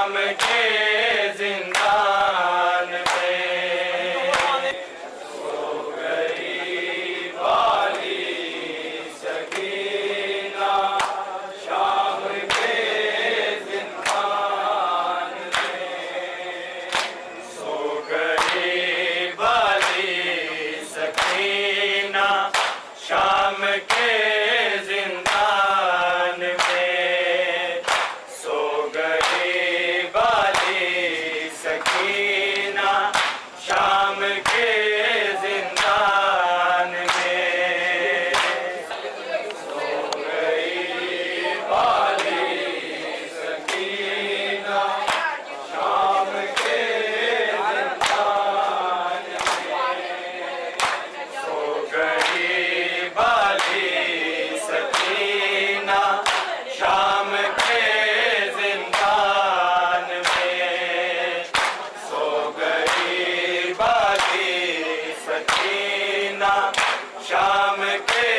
शाम के जिंदान में सो गई वाली सकीना, शाम के जिंदान में सो गई वाली सकीना, शाम के जिंदान में सो गई वाली सकीना, शाम के जिंदान में सो गई वाली सकीना, शाम के जिंदान में सो गई वाली सकीना, शाम के जिंदान में सो गई वाली सकीना, शाम के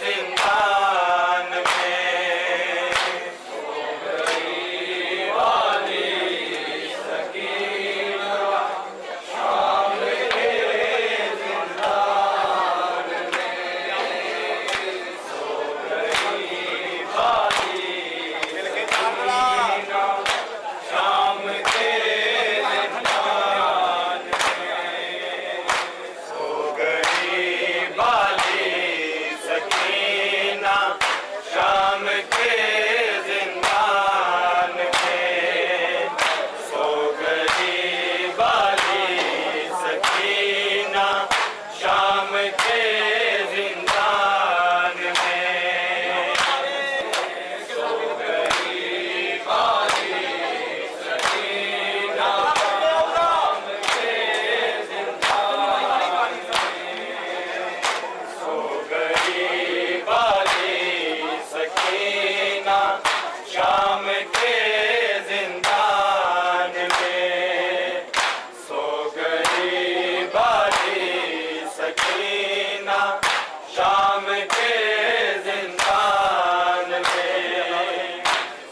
जिंदान में सो गई वाली सकीना, शाम के जिंदान में सो गई वाली सकीना, शाम के जिंदान में सो गई वाली सकीना, शाम के जिंदान में सो गई वाली सकीना, शाम के जिंदान में सो गई वाली सकीना, शाम के जिंदान में सो गई वाली सकीना, शाम के जिंदान में सो गई वाली सकीना, शाम के जिंदान में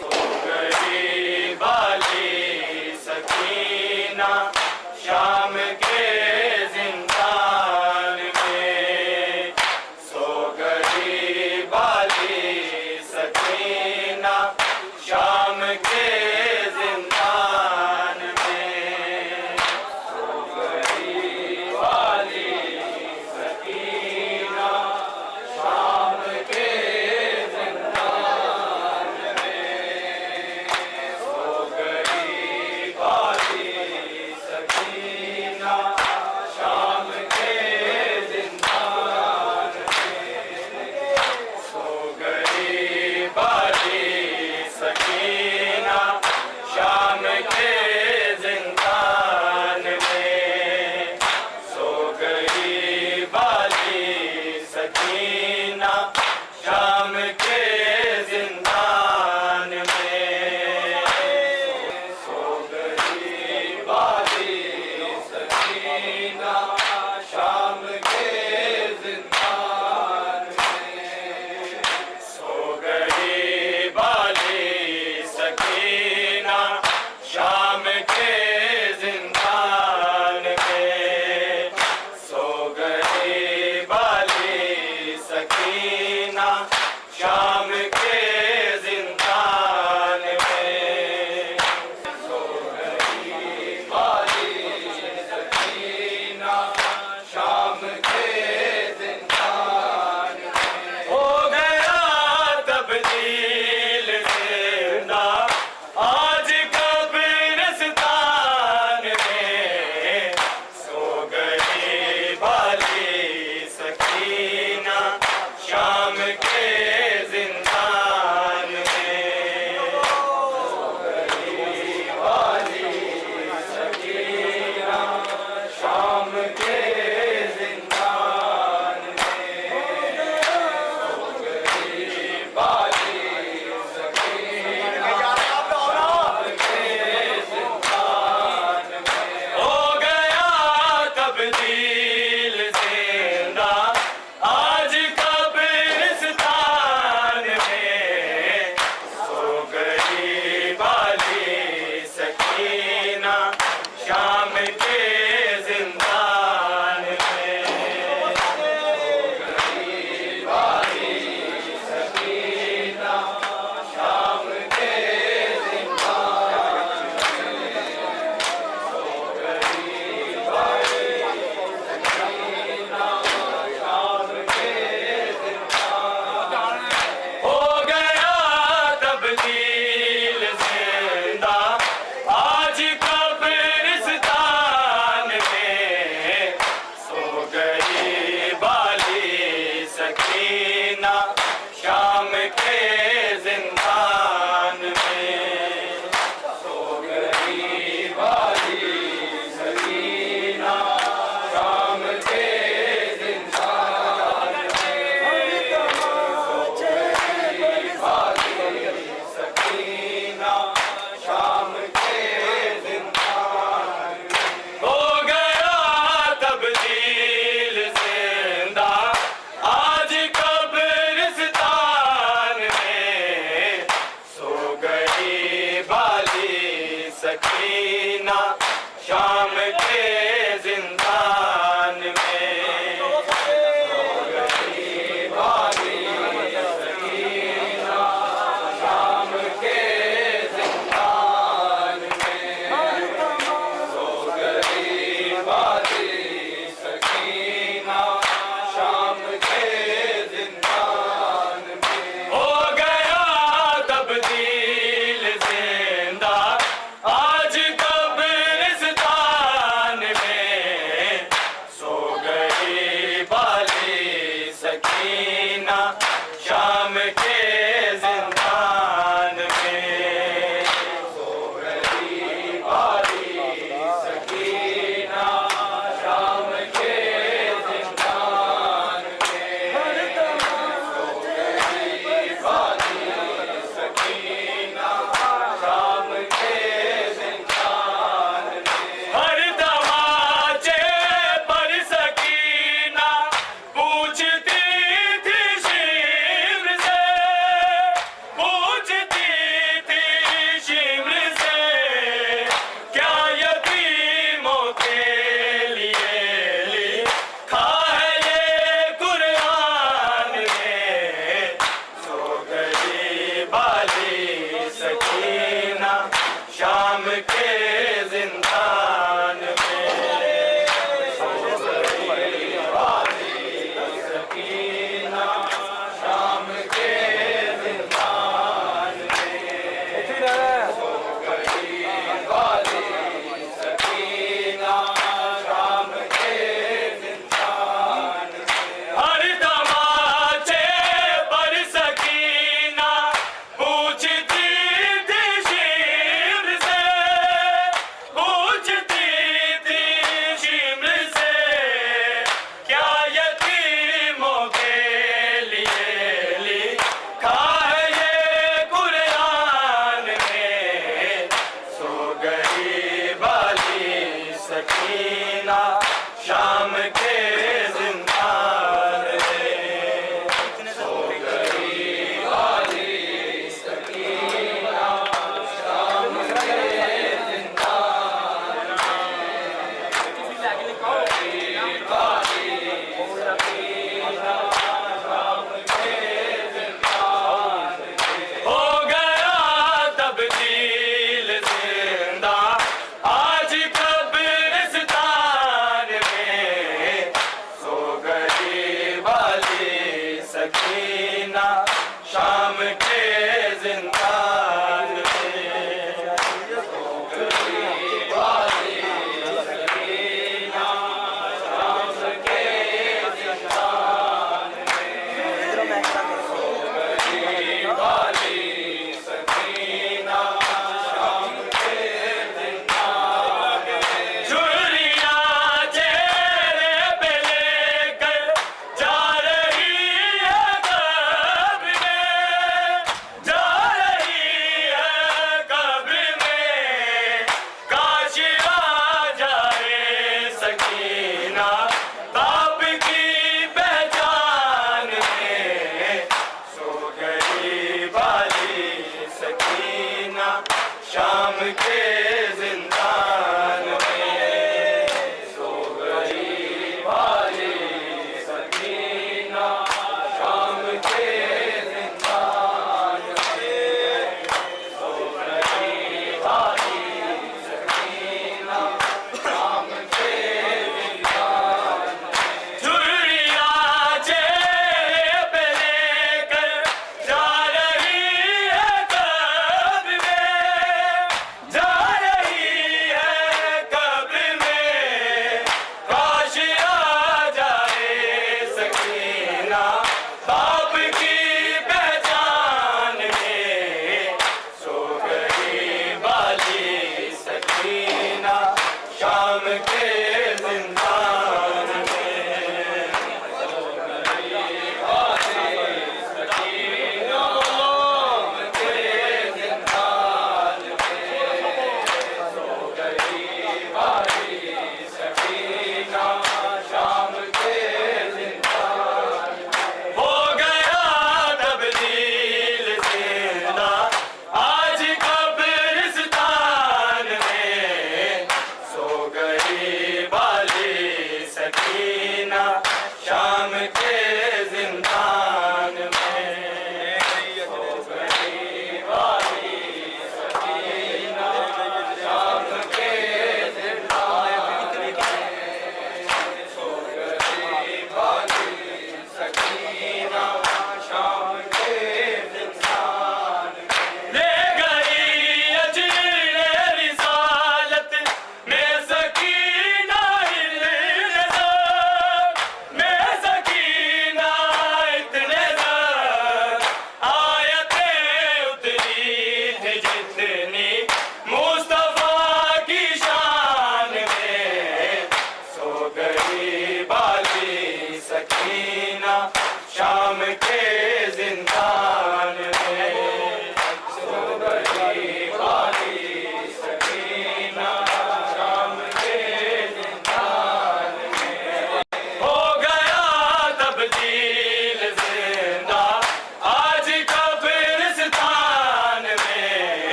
सो गई वाली सकीना, शाम के जिंदान में सो गई वाली सकीना, शाम के जिंदान में सो गई वाली सकीना, शाम के जिंदान में सो गई वाली सकीना, सकीना शाम के जिंदान में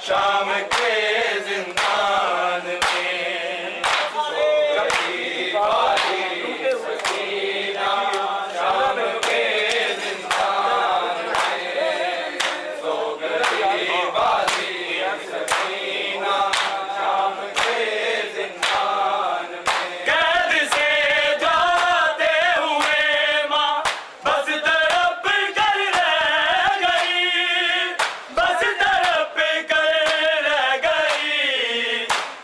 शाम के जिंदान में। सो गई बाली सकीना शाम के जिंदान में। सो गई बाली सकीना शाम के जिंदान में। कैद से जाते हुए माँ बस तड़प कर रह गई, बस तड़प कर रह गई।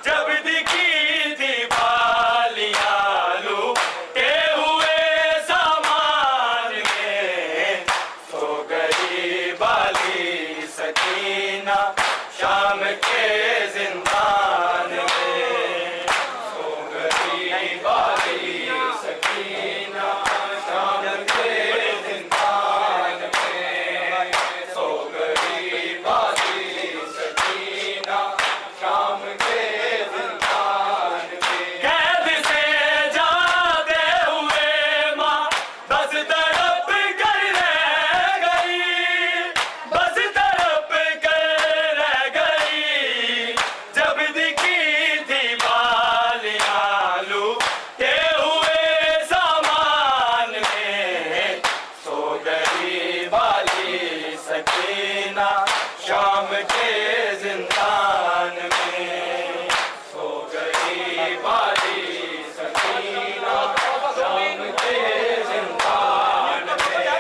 जब दिखी थी बालियाँ लूटे हुए सामान में। सो गई बाली सकीना शाम के जिंदान में। सो गई बाली सकीना शाम के जिंदान में। सो गई बाली सकीना शाम के जिंदान में। कैद से जाते हुए माँ बस तड़प कर रह गई, बस तड़प कर रह गई। जब दिखी थी बालियाँ लूटे हुए सामान में। सो गई बाली सकीना शाम के जिंदान में। सो गई बाली सकीना शाम के जिंदान में।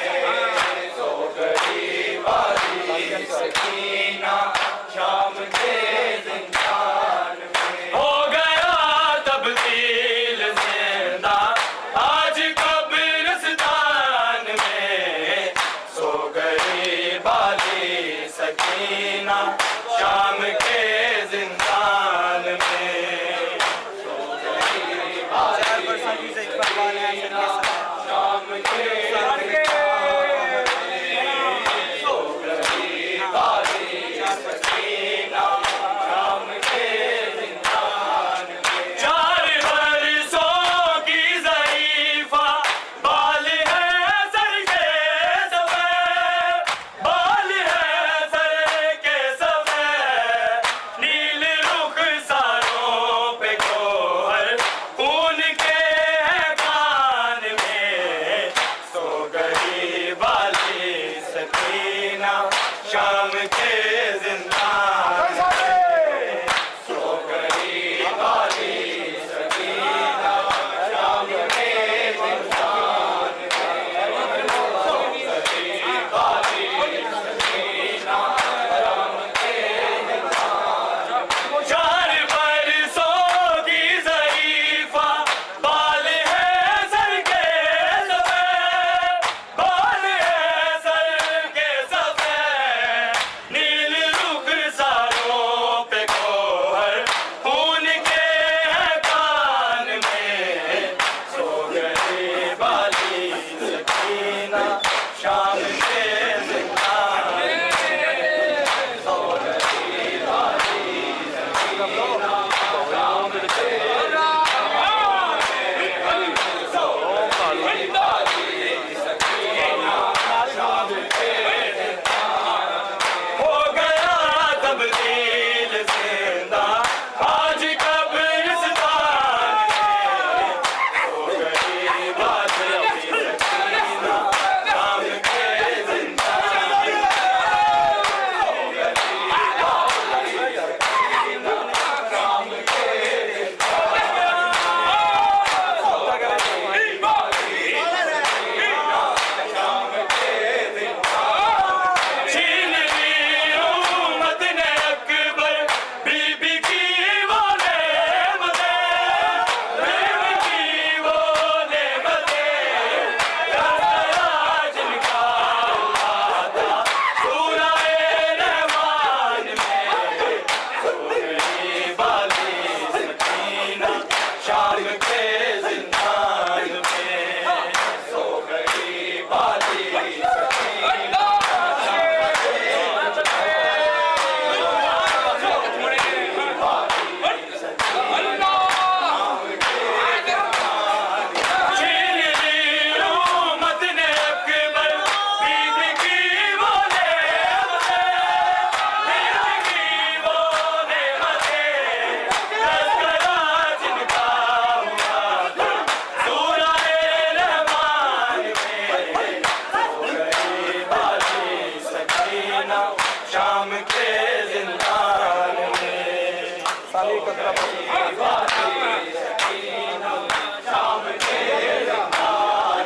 सो गई बाली सकीना शाम के जिंदान में। हो गया तब्दील जिंदा आज कब्रिस्तान में। सो गई बाली सकीना शाम के जिंदान में। सो गई बाली सकीना शाम के जिंदान में। सो गई बाली सकीना शाम के जिंदान में। 4 बरसों की ज़ईफ़ा बाल है सर के सफ़ेद, बाल है सर के सफ़ेद। नील रुख़सारों पे गोहर खून के है कान में। सो गई बाली सकीना शाम के जिंदान में। सो गई बाली सकीना शाम के जिंदान में। सो गई बाली सकीना शाम के जिंदान में। 4 बरसों की ज़ईफ़ा बाल है सर के सफ़ेद, बाल है सर के सफ़ेद। नील ना शाम के जिंदान में। साली कतरा शाम के जिंदान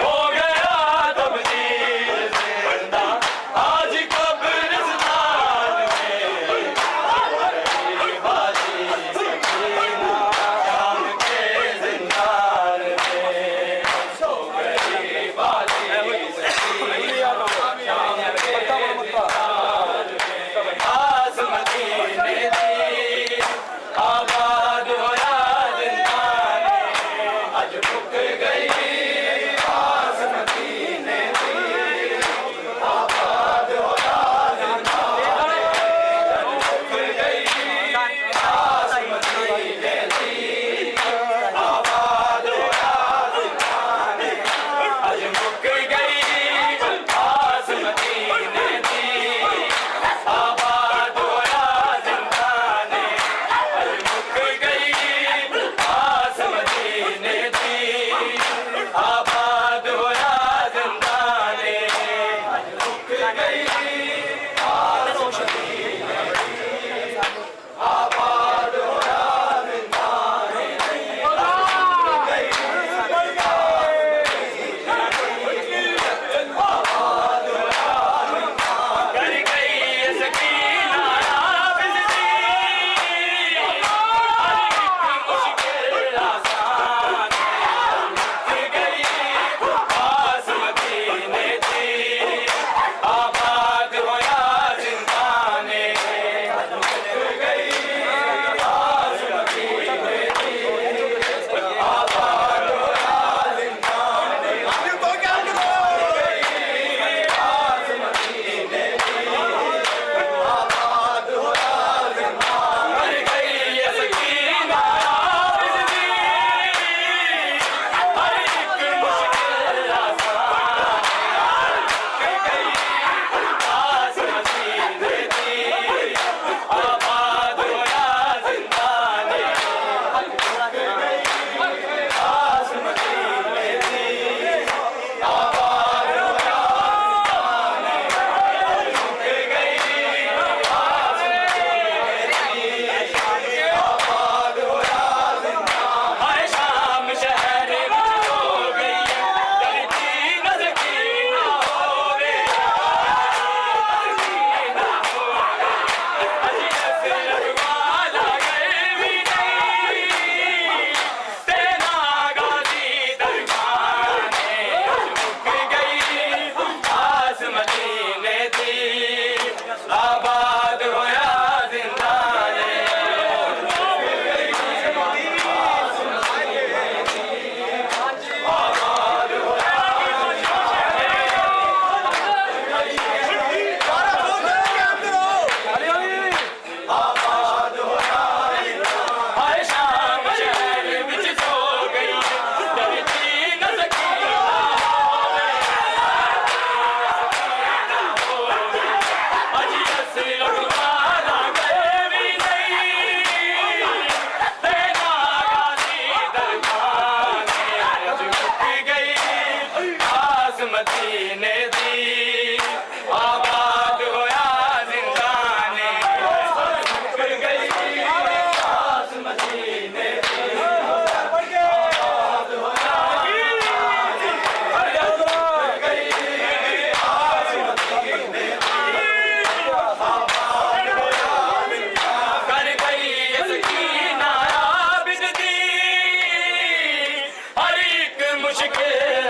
हो गया तब्दील जिंदा आज कब्रिस्तान में। बाजी सकीना शाम के जिंदान में। सो गई बाजी सकीना शाम के जिंदान में। आस मदीने दी आबाद होया जिंदान में। आज रुक गई आस मदीने दी आबाद होया जिंदान में। रुक गई आस मदीने दी आबाद होया जिंदान में। आज रुक गई आस मदीने दी आबाद होया जिंदान में। आज रुक गई आस मदीने दी आबाद होया जिंदान में। आज रुक गई आस मदीने दी आबाद होया जिंदान में। रुक गई आबाद होया कर गई सकीना आबिद दी। हर एक मुश्किल आसान रुक गई आस मदीने दी आबाद होया जिंदान में। रुक गई आस मदीने दी आबाद होया जिंदान में। आस मदीने दी आबाद होया जिंदान कर गई सकीना आबिद दी। हर एक मुश्किल आसान रुक गई आस मदीने दी आबाद होया जिंदान में। रुक गई आस मदीने दी आबाद होया जिंदान में। रुक गई आस मदीने दी आबाद होया जिंदान। हाय शाम शहर विच हो गई डरती न सकीना होवे। सकीना होवे अजी असर वाला गए भी नहीं। तेरा गाजी दरगाने रुक गई आस मदीने दी आबाद होया जिंदान में। रुक गई आस मदीने दी आबाद होया आबाद होया जिंदान। हाय शाम शहर विच सो गई डरती न सकीना होवे। अजी असर वाला गए भी नहीं। तेरा गाजी दरगाने आज रुक गई आस मदीने दी आबाद होया जिंदान में। रुक गई आस मदीने दी आबाद होया जिंदान में। रुक गई आस मदीने दी आबाद होया जिंदान कर गई सकीना आबिद दी। हर एक मुश्किल